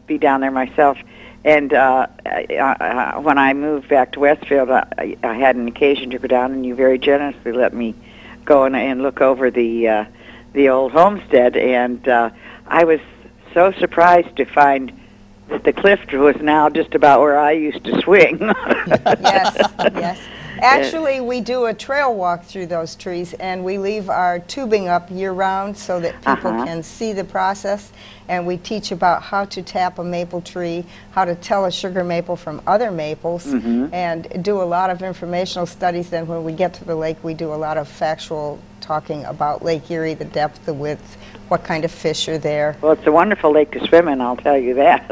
be down there myself. And when I moved back to Westfield, I had an occasion to go down, and you very generously let me go and look over the old homestead. And I was so surprised to find that the cliff was now just about where I used to swing. Yes, yes. Actually, we do a trail walk through those trees, and we leave our tubing up year-round so that people can see the process. And we teach about how to tap a maple tree, how to tell a sugar maple from other maples, and do a lot of informational studies. Then when we get to the lake, we do a lot of factual talking about Lake Erie, the depth, the width, what kind of fish are there. Well, it's a wonderful lake to swim in, I'll tell you that.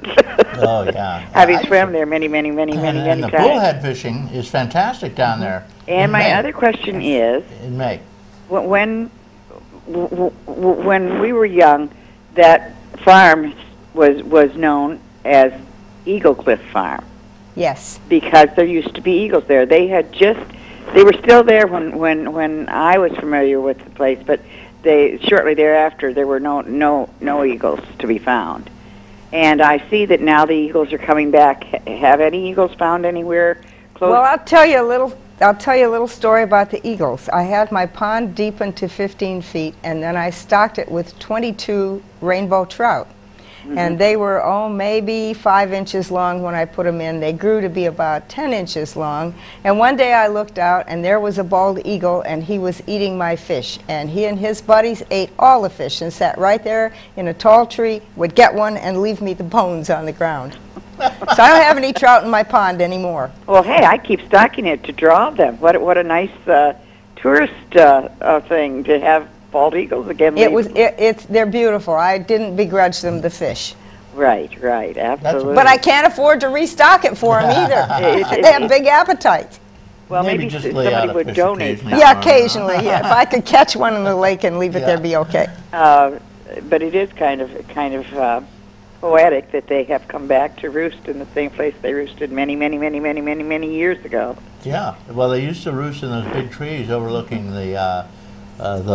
Oh, yeah. Having swam there many times. And the bullhead fishing is fantastic down there. And my other question is, in May, when we were young, that farm was known as Eagle Cliff Farm. Yes. Because there used to be eagles there. They were still there when I was familiar with the place, but shortly thereafter there were no eagles to be found. And I see that now the eagles are coming back. Have any eagles found anywhere close? Well, I'll tell you a little story about the eagles. I had my pond deepened to 15 feet, and then I stocked it with 22 rainbow trout. And they were, maybe 5 inches long when I put them in. They grew to be about 10 inches long. And one day I looked out, and there was a bald eagle, and he was eating my fish. And he and his buddies ate all the fish and sat right there in a tall tree, would get one and leave me the bones on the ground. So I don't have any trout in my pond anymore. Well, hey, I keep stocking it to draw them. What a nice tourist thing to have bald eagles again. They're beautiful. I didn't begrudge them the fish. Right, absolutely. But I can't afford to restock it for them either. They have big appetites. Well, maybe just somebody would donate. Yeah, occasionally. Yeah, if I could catch one in the lake and leave it there, be okay. But it is kind of poetic that they have come back to roost in the same place they roosted many years ago. Yeah. Well, they used to roost in those big trees overlooking the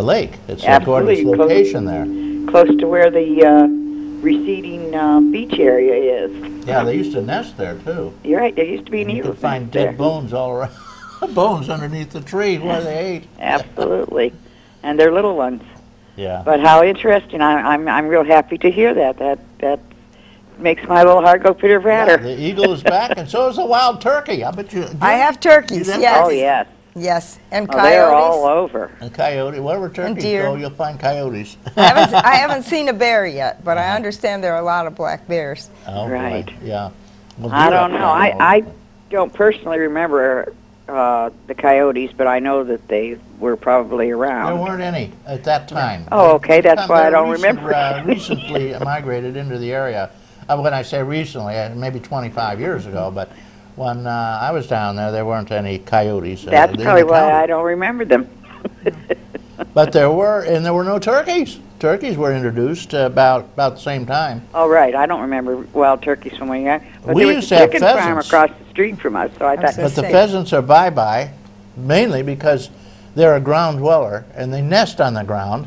lake. It's a Absolutely. gorgeous location there. Close to where the receding beach area is. Yeah, they used to nest there too. You're right. There used to be an You eagle could find there. dead bones all around. Bones underneath the tree where they ate. Absolutely, and they're little ones. Yeah. But how interesting! I'm real happy to hear that. That makes my little heart go pitter patter. Yeah, the eagle is back, and so is the wild turkey. I bet you. I have turkeys. Yes. Oh yes. Yes, and coyotes. They're all over. And coyote, wherever turkeys go, you'll find coyotes. I haven't seen a bear yet, but I understand there are a lot of black bears. Oh, right. Boy. Yeah. Well, I don't know. I don't personally remember the coyotes, but I know that they were probably around. There weren't any at that time. Oh, okay. That's why I don't remember. Recently migrated into the area. When I say recently, maybe 25 years ago, but when I was down there weren't any coyotes. That's probably why I don't remember them. But there were no turkeys. Turkeys were introduced about the same time. Oh, right. I don't remember wild turkeys from when you were. But we there used was to a have chicken farm pheasants across the street from us, so I thought. But the pheasants are bye-bye, mainly because they're a ground dweller and they nest on the ground.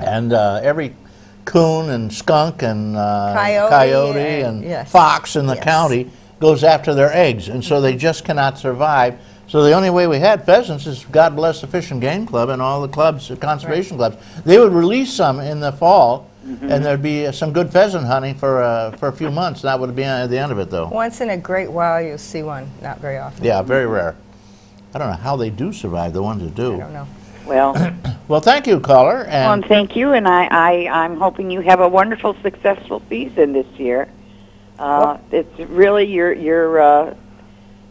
And every coon and skunk and coyote and fox in the county goes after their eggs, and so they just cannot survive. So the only way we had pheasants is, God bless the Fish and Game Club and all the clubs, the conservation clubs. They would release some in the fall, and there'd be some good pheasant hunting for a few months. That would be at the end of it, though. Once in a great while you'll see one, not very often. Yeah, very rare. I don't know how they do survive, the ones that do. I don't know. Well, well, thank you, caller. And thank you, and I'm hoping you have a wonderful, successful season this year. It's really your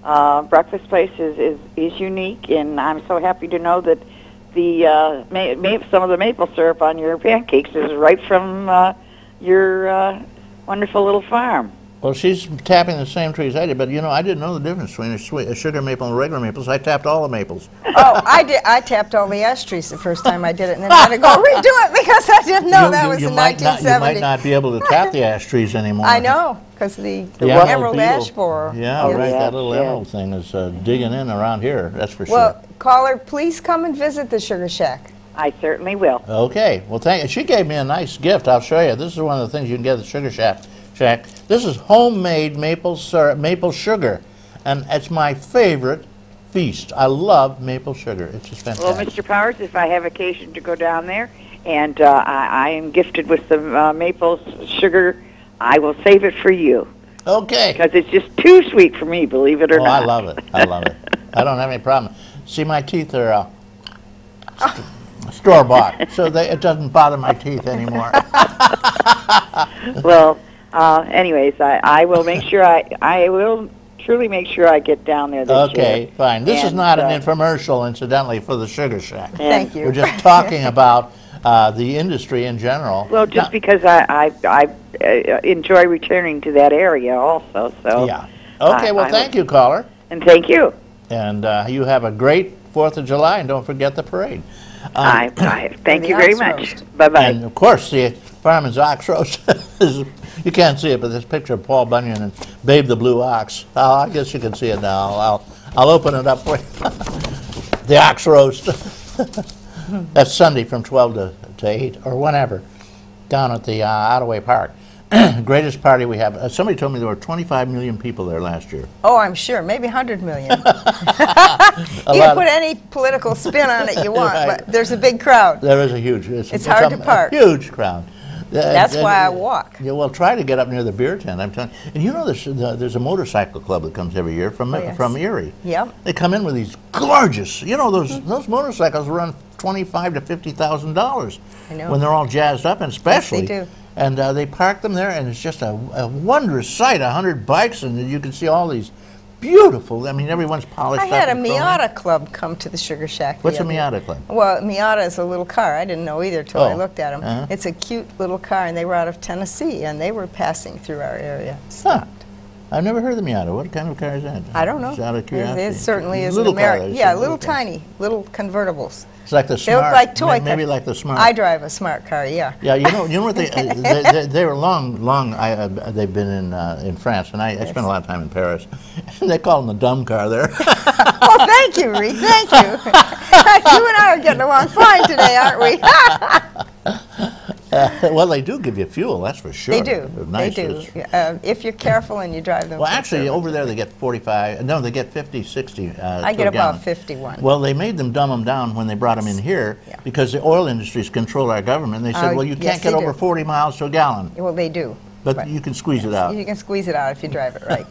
breakfast place is unique, and I'm so happy to know that the some of the maple syrup on your pancakes is right from your wonderful little farm. Well, she's tapping the same trees I did, but you know, I didn't know the difference between a sugar maple and a regular maple, so I tapped all the maples. Oh, I did. I tapped all the ash trees the first time I did it, and then I had to go redo it because I didn't know that was in 1970. You might not be able to tap the ash trees anymore. I know, because the emerald ash borer. Yeah, right. That little emerald thing is digging in around here. That's for sure. Well, caller, please come and visit the Sugar Shack. I certainly will. Okay. Well, thank you. She gave me a nice gift. I'll show you. This is one of the things you can get at the Sugar Shack. Shack. This is homemade maple syrup, maple sugar, and it's my favorite feast. I love maple sugar. It's just fantastic. Well, Mr. Powers, if I have occasion to go down there and I am gifted with some maple sugar, I will save it for you. Okay. Because it's just too sweet for me, believe it or not. I love it. I love it. I don't have any problem. See, my teeth are store-bought, so it doesn't bother my teeth anymore. Well, anyways, I will make sure I will truly make sure I get down there this year. Okay, fine. This is not an infomercial, incidentally, for the Sugar Shack. Thank you. We're just talking about the industry in general. Well, just because I enjoy returning to that area also. So yeah. Okay, well, thank you, caller. And thank you. And you have a great 4th of July, and don't forget the parade. Thank you very much. Bye-bye. And, of course, the Fireman's Ox Roast, you can't see it, but this picture of Paul Bunyan and Babe the Blue Ox. Oh, I guess you can see it now. I'll open it up for you. The Ox Roast. That's Sunday from 12 to 8, or whenever, down at the Ottaway Park. Greatest party we have. Somebody told me there were 25 million people there last year. Oh, I'm sure. Maybe 100 million. You can put any political spin on it you want, Right. but there's a big crowd. There is a huge. It's hard to park. A huge crowd. That's why I walk. Yeah, well, try to get up near the beer tent. I'm telling you. And you know, there's a motorcycle club that comes every year from Erie. Yep. They come in with these gorgeous. You know, those motorcycles run $25,000 to $50,000 when they're all jazzed up, and especially. Yes, they do. And they park them there, and it's just a wondrous sight. 100 bikes, and you can see all these beautiful. I mean, everyone's polished I up. had a and chrome. Miata club come to the Sugar Shack. What's a Miata club? Well, Miata is a little car. I didn't know either till I looked at them. Uh-huh. It's a cute little car, and they were out of Tennessee, and they were passing through our area. Huh. I've never heard of the Miata. What kind of car is that? I don't know. Just out of curiosity. It certainly is little an American. car, Yeah, little tiny, little convertibles. It's like the They Smart. look like toy cars. Maybe like the Smart. I drive a smart car, yeah. Yeah, you know what they were long. They've been in France, and I spent a lot of time in Paris. And they call them the dumb car there. Oh, thank you, Reed. Thank you. You and I are getting along fine today, aren't we? Well, they do give you fuel, that's for sure. They do. Nice. They do. If you're careful and you drive them. Well, actually, over there they get 45. No, they get 50, 60. I get about 51. Well, they made them dumb them down when they brought them in here because the oil industries control our government. They said, well, you can't get over 40 miles to a gallon. Well, they do. But you can squeeze it out. You can squeeze it out if you drive it right.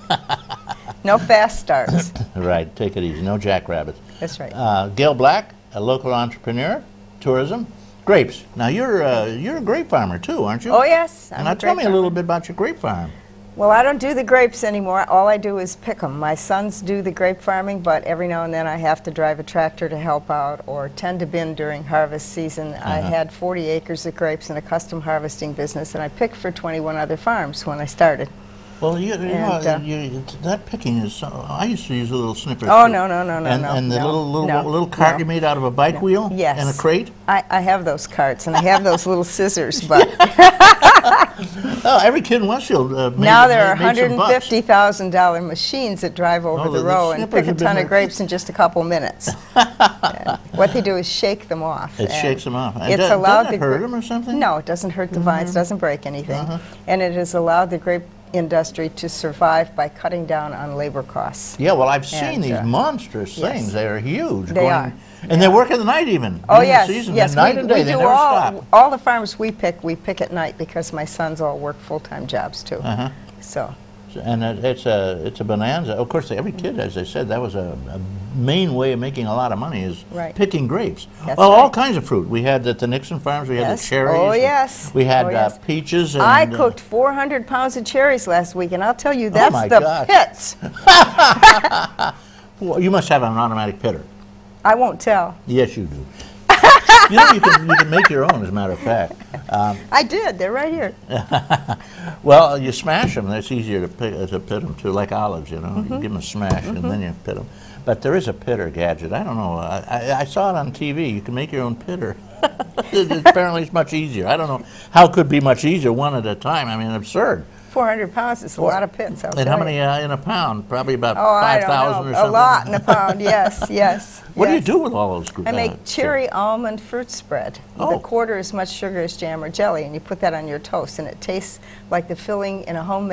No fast starts. Right. Take it easy. No jackrabbits. That's right. Gail Black, a local entrepreneur, tourism. Grapes. Now you're a grape farmer too, aren't you? Oh yes. And now tell me a little bit about your grape farm. Well, I don't do the grapes anymore. All I do is pick them. My sons do the grape farming, but every now and then I have to drive a tractor to help out or tend to bin during harvest season. I had 40 acres of grapes in a custom harvesting business, and I picked for 21 other farms when I started. Well, that picking is. I used to use a little snipper. Oh too. no! And the little cart you made out of a bike wheel. Yes. And a crate. I have those carts and I have those little scissors, but every kid in Westfield. Now there are $150,000 machines that drive over the row and pick a ton of grapes in just a couple minutes. What they do is shake them off. It shakes them off. It's allowed does it hurt them or something? No, it doesn't hurt the vines. Doesn't break anything, and it has allowed the grape industry to survive by cutting down on labor costs. Yeah, well, I've seen these monstrous things. They are huge. They are. And they work at night even. Oh, yes. The season. Yes, night and day. They never stop. All the farms we pick at night because my sons all work full-time jobs too. So. And it's a bonanza. Of course, every kid, as I said, that was a main way of making a lot of money is picking grapes. All kinds of fruit. We had at the Nixon farms. We had the cherries. Oh yes. We had peaches. And, I cooked 400 pounds of cherries last week, and I'll tell you, that's the pits. Well, you must have an automatic pitter. I won't tell. Yes, you do. You know, you can make your own, as a matter of fact. I did. They're right here. Well, you smash them. That's easier to pit them too, like olives. You know, you give them a smash and then you pit them. But there is a pitter gadget. I don't know. I saw it on TV. You can make your own pitter. Apparently, it's much easier. I don't know how it could be much easier one at a time. I mean, absurd. 400 pounds is a lot of pits. And how many in a pound? Probably about Oh, 5,000 or something? A lot in a pound, yes, yes. What do you yes. do with all those? I make cherry almond fruit spread with a quarter as much sugar as jam or jelly, and you put that on your toast, and it tastes like the filling in a homemade